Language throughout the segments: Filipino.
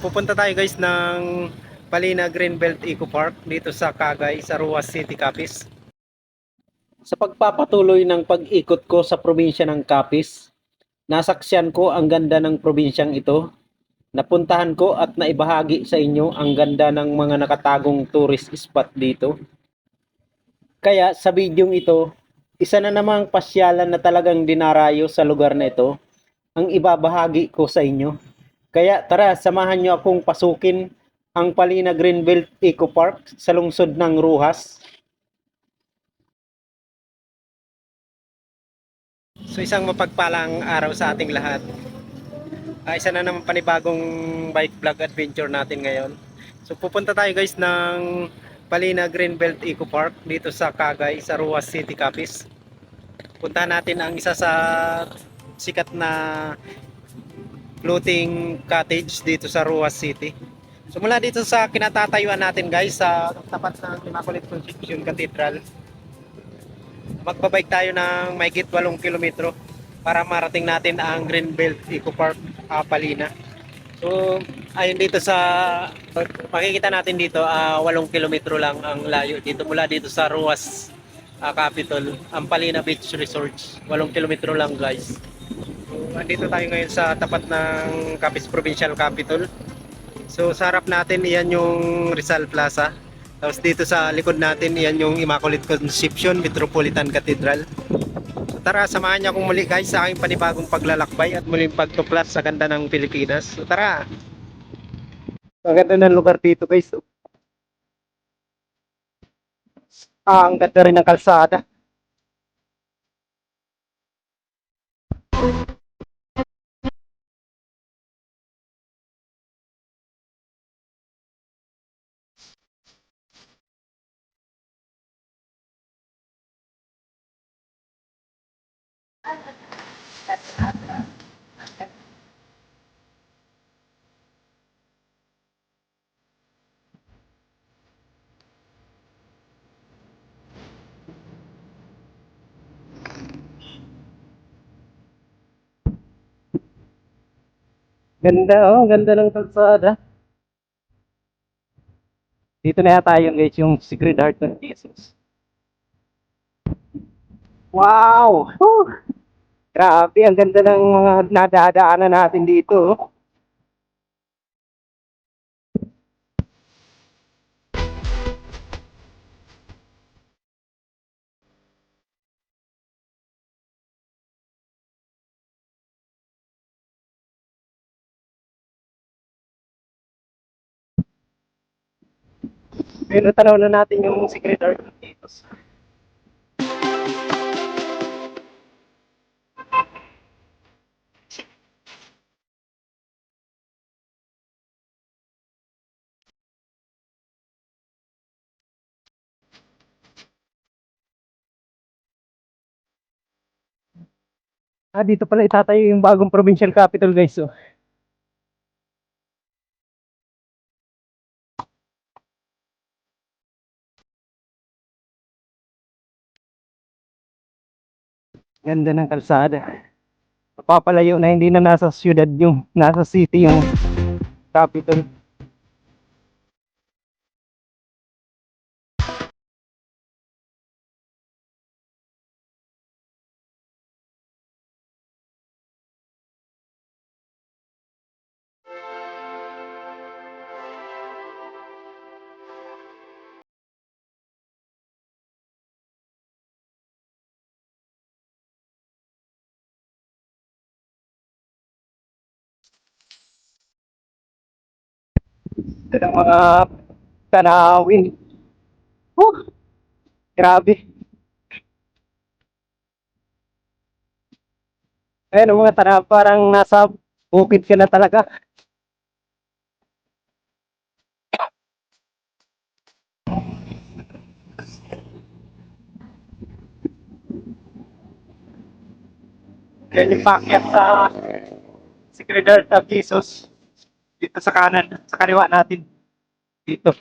pupunta tayo guys ng Palina Greenbelt Eco Park dito sa Cagay, sa Ruas City, Capiz. Sa pagpapatuloy ng pag-ikot ko sa probinsya ng Capiz, nasaksiyan ko ang ganda ng probinsyang ito. Napuntahan ko at naibahagi sa inyo ang ganda ng mga nakatagong tourist spot dito. Kaya sa bidyong ito, isa na namang pasyalan na talagang dinarayo sa lugar na ito ang ibabahagi ko sa inyo. Kaya tara, samahan nyo akong pasukin ang Palina Greenbelt Eco Park sa lungsod ng Roxas. So isang mapagpalang araw sa ating lahat. Isa na naman panibagong bike vlog adventure natin ngayon. So pupunta tayo guys ng Palina Greenbelt Eco Park dito sa Cagay, sa Ruas City, Capiz. Punta natin ang isa sa sikat na floating cottage dito sa Ruas City. So mula dito sa kinatatayuan natin guys, sa tapat ng Immaculate Conception Cathedral, magbabike tayo ng mahigit 8 kilometro para marating natin ang Greenbelt Eco Park, Palina. So ayun, dito sa makikita natin dito, 8 kilometro lang ang layo dito mula dito sa Ruas Capital, ang Palina Beach Resort. 8 kilometro lang guys. So andito tayo ngayon sa tapat ng Capiz Provincial Capital. So sa harap natin, iyan yung Rizal Plaza. Tapos dito sa likod natin, iyan yung Immaculate Conception Metropolitan Cathedral. So tara, samahan niyo akong muli guys sa aking panibagong paglalakbay at muling pagtuklas sa ganda ng Pilipinas. So tara! Ang ganda ng lugar dito guys. Ang ganda rin ng kalsada. Ganda, oh, ganda ng kalsada. Dito na yata yung guys, yung Sacred Heart ng Jesus. Wow! Whew! Grabe, ang ganda ng mga nadadaanan natin dito. Oh. Pero tanaw na natin yung Sacred Heart ng Jesus. Dito pala itatayo yung bagong provincial capital guys. Oh. Ganda ng kalsada. Papalayo na, hindi na nasa syudad yung, nasa city yung capital. Ito ng mga tanawin. Grabe. Ayun, ang mga tanaw, parang nasa bukid ka na talaga. Kaya ipakyat sa Sacred Heart of Jesus. Dito sa kanan, sa kaliwa natin. Dito.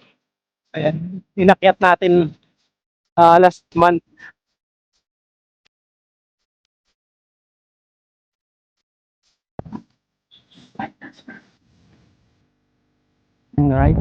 Ayan. Inakyat natin last month. turn right.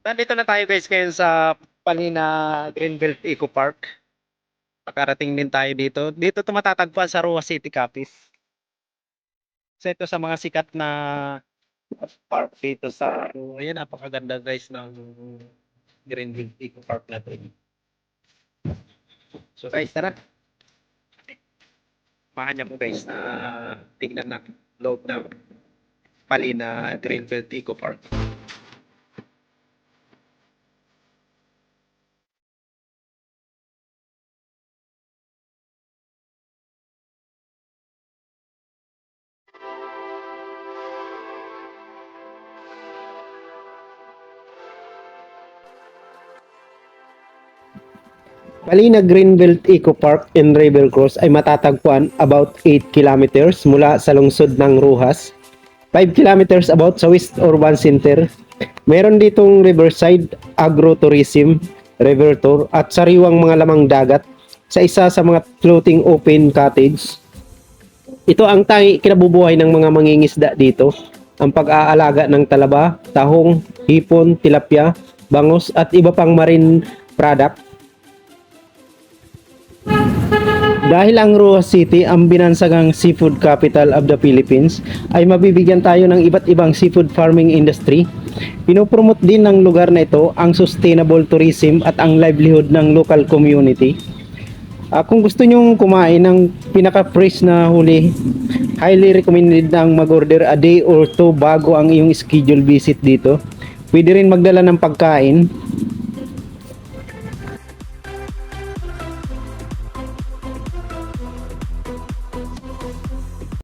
Nandito na tayo guys ngayon sa Palina Greenbelt Eco Park. Pakarating din tayo dito. Dito ito matatagpuan sa Roa City, Capiz. So ito sa mga sikat na park dito sa ayan, napakaganda guys ng Greenbelt Eco Park natin. So guys, tara. Samahan niyo po guys na tingnan na loob ng Palina Greenbelt Eco Park. Palina Greenbelt Eco Park in River Cross ay matatagpuan about 8 kilometers mula sa lungsod ng Rojas, 5 kilometers about sa West Urban Center. Meron ditong riverside, agrotourism, river tour at sariwang mga lamang dagat sa isa sa mga floating open cottage. Ito ang tangi kinabubuhay ng mga mangingisda dito, ang pag-aalaga ng talaba, tahong, hipon, tilapia, bangus at iba pang marine product. Dahil ang Roa City ang binansagang seafood capital of the Philippines, ay mabibigyan tayo ng iba't ibang seafood farming industry. Pinopromote din ng lugar na ito ang sustainable tourism at ang livelihood ng local community. Kung gusto nyong kumain ng pinaka-fresh na huli, highly recommended ang mag-order a day or two bago ang iyong schedule visit dito. Pwede rin magdala ng pagkain.